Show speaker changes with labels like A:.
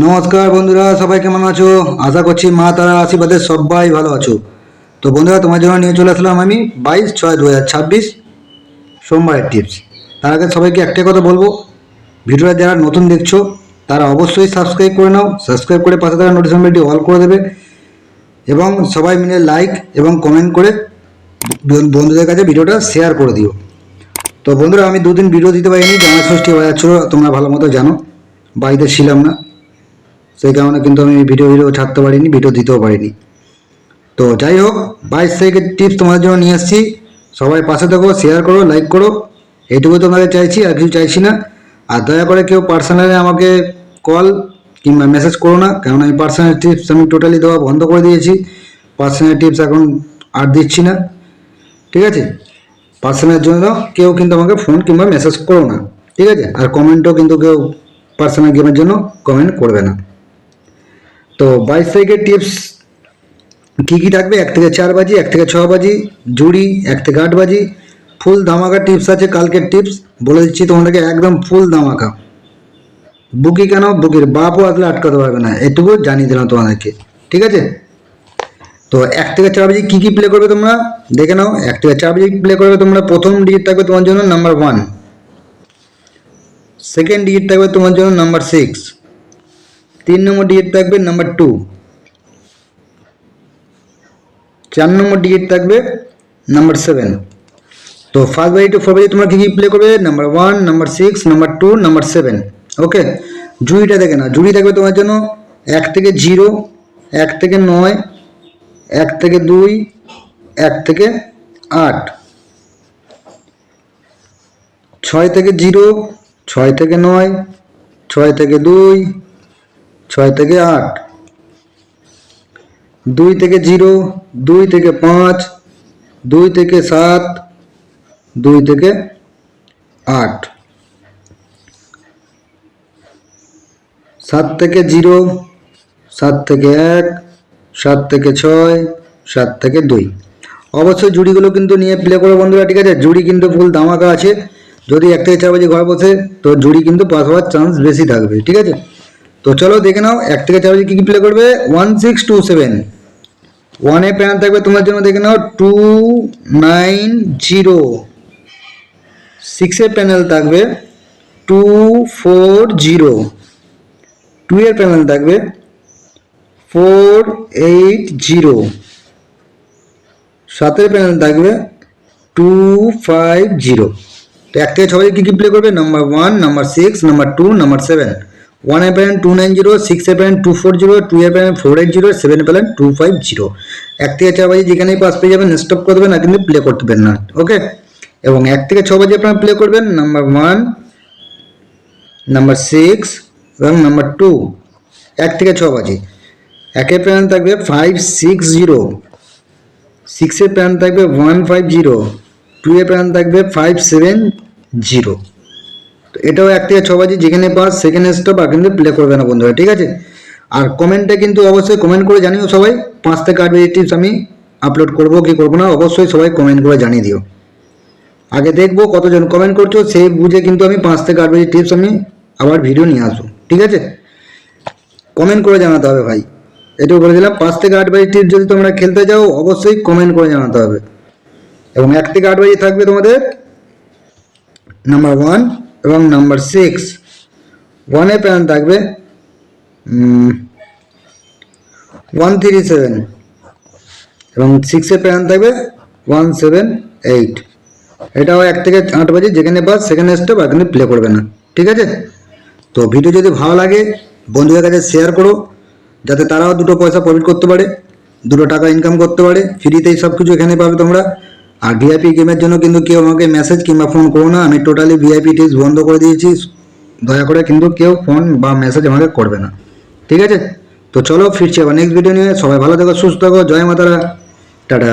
A: নমস্কার বন্ধুরা, সবাই কেমন আছো? আশা করছি মা তারা আশীর্বাদে সবাই ভালো আছো। তো বন্ধুরা, তোমার জন্য নিয়ে চলে আসলাম আমি 22/6/2026 সোমবারের টিপস। তার আগে সবাইকে একটাই কথা বলবো, ভিডিওটা যারা নতুন দেখছো তারা অবশ্যই সাবস্ক্রাইব করে নাও। সাবস্ক্রাইব করে পাশে থাকা নোটিফিকেশন বেলটি অল করে দেবে এবং সবাই মিলে লাইক এবং কমেন্ট করে বন্ধুদের কাছে ভিডিওটা শেয়ার করে দিও। তো বন্ধুরা, আমি দুদিন ভিডিও দিতে পারিনি, জামাই ষষ্ঠী হয়ে যাচ্ছিলো, তোমরা ভালো মতো জানো, বাড়িতে ছিলাম না, সেই কারণে কিন্তু আমি ভিডিও ছাড়তে পারিনি, ভিডিও দিতেও পারিনি। তো যাই হোক, 22 তারিখের টিপস তোমাদের জন্য নিয়ে এসেছি। সবাই পাশে থাকো, শেয়ার করো, লাইক করো, এইটুকুই তোমাদের চাইছি, আর কিছু চাইছি না। আর দয়া করে কেউ পার্সোনালি আমাকে কল কিংবা মেসেজ করো না, কারণ আমি পার্সোনাল টিপস আমি টোটালি দেওয়া বন্ধ করে দিয়েছি। পার্সোনাল টিপস এখন আর দিচ্ছি না, ঠিক আছে? পার্সোনালের জন্য কেউ কিন্তু আমাকে ফোন কিংবা মেসেজ করো না, ঠিক আছে? আর কমেন্টও কিন্তু কেউ পার্সোনাল গেমের জন্য কমেন্ট করবে না। তো 22 তারিখের টিপস কী কী থাকবে? 1 থেকে 4 বাজি, 1 থেকে 6 বাজি, জুড়ি 1 থেকে 8 বাজি, ফুল ধামাকা টিপস আছে। কালকের টিপস বলে দিচ্ছি তোমাদেরকে, একদম ফুল ধামাকা। বুকি কেন? বুকির বাপও আসলে আটকাতে পারবে না, এটুকু জানিয়ে দিলাম তোমাদেরকে, ঠিক আছে? তো 1 থেকে 4 বাজি কী কী প্লে করবে তোমরা দেখে নাও। 1 থেকে 4 বাজি প্লে করবে তোমরা। প্রথম ডিজিট থাকবে তোমার জন্য নাম্বার 1, সেকেন্ড ডিজিট থাকবে তোমার জন্য নাম্বার 6, 3 নম্বর ডিজিট থাকবে নাম্বার 2, 4 নম্বর ডিজিট থাকবে নাম্বার 7। তো ফার্স্ট বাজি টু 4 বাজি তোমরা কী কী প্লে করবে? Number 1, number 6, number 2, number 7। ওকে, জুড়িটা দেখে না। জুড়ি থাকবে তোমার জন্য 1 থেকে 0, 1 থেকে 9, 1 থেকে 2, 1 থেকে 8, 6 থেকে 0, 6 থেকে 9, 6 থেকে 2, 6 থেকে 8, 2 থেকে 0, 2 থেকে 5, 2 থেকে 7, 2 থেকে 8, 7 থেকে 0, 7 থেকে 1, 7 থেকে 6, 7 থেকে 2। অবশ্যই জুড়িগুলো কিন্তু নিয়ে প্লে করো বন্ধুরা, ঠিক আছে? জুড়ি কিন্তু ফুল ধামাকা আছে। যদি 1 থেকে 4 বাজে ঘর বসে তো জুড়ি কিন্তু পাস হওয়ার চান্স বেশি থাকবে, ঠিক আছে? তো চলো দেখে নাও 1 থেকে 4 বাজে কী কী প্লে করবে। 1 6 2 7, 1 প্যানেল থাকবে তোমার জন্য, দেখে নাও 2 9 0, 6 প্যানেল থাকবে 2 4 0, 2 প্যানেল থাকবে 4 8 0, 7 প্যানেল থাকবে 2 5 0। তো 1 থেকে 6 বাজে কী কী প্লে করবে? Number 1, number 6, number 2, number 7। 1 panel 2 9 0, 6 panel 2 4 0, 2 panel 4 8 0, 7 panel 2 5 0। 1 থেকে 4 বাজে যেখানেই পাস পেয়ে যাবেন স্টপ করে দেবেন, না কিন্তু প্লে করতে পারবেন না, ওকে? এবং 1 থেকে 6 বাজে আপনারা প্লে করবেন নাম্বার 1, নাম্বার 6 এবং নাম্বার 2। 1 থেকে 6 বাজে 1 প্যানেল থাকবে 5 6 0, 6 প্যানেল থাকবে 1 5 0, 2 প্যানেল থাকবে 5 7 0। তো এটাও 1 থেকে 6 বাজে যেখানে পাস সেকেন্ড স্টপ, আর কিন্তু প্লে করবে না বন্ধুরা, ঠিক আছে? আর কমেন্টে কিন্তু অবশ্যই কমেন্ট করে জানিও সবাই, 5 থেকে 8 বাজে টিপস আমি আপলোড করবো কি করবো না, অবশ্যই সবাই কমেন্ট করে জানিয়ে দিও। আগে দেখবো কতজন কমেন্ট করছো, সেই বুঝে কিন্তু আমি 5 থেকে 8 বাজে টিপস আমি আবার ভিডিও নিয়ে আসবো, ঠিক আছে? কমেন্ট করে জানাতে হবে ভাই, এটাও বলে দিলাম। 5 থেকে 8 বাজে টিপস যদি তোমরা খেলতে যাও অবশ্যই কমেন্ট করে জানাতে হবে। এবং 1 থেকে 8 বাজে থাকবে তোমাদের নাম্বার 1 এবং নাম্বার 6। 1 প্যানেল থাকবে 1 3 7 এবং 6 প্যানেল থাকবে 1 7 8। এটাও 1 থেকে 8 বাজে যেখানে পাস সেখানে স্টপ, আর কিন্তু প্লে করবে না, ঠিক আছে? তো ভিডিও যদি ভালো লাগে বন্ধুদের কাছে শেয়ার করো, যাতে তারাও দুটো পয়সা প্রফিট করতে পারে, দুটো টাকা ইনকাম করতে পারে। ফ্রিতেই সব কিছু এখানে পাবে তোমরা। আর ভিআইপি গেমের জন্য কিন্তু কেউ আমাকে মেসেজ কিংবা ফোন করো না, আমি টোটালি ভিআইপি টিপস বন্ধ করে দিয়েছি। দয়া করে কিন্তু কেউ ফোন বা মেসেজ আমাকে করবে না, ঠিক আছে? তো চলো ফিরছি আবার নেক্সট ভিডিও নিয়ে। সবাই ভালো থাকো, সুস্থ থাকো, জয় মাতারা, টাটা।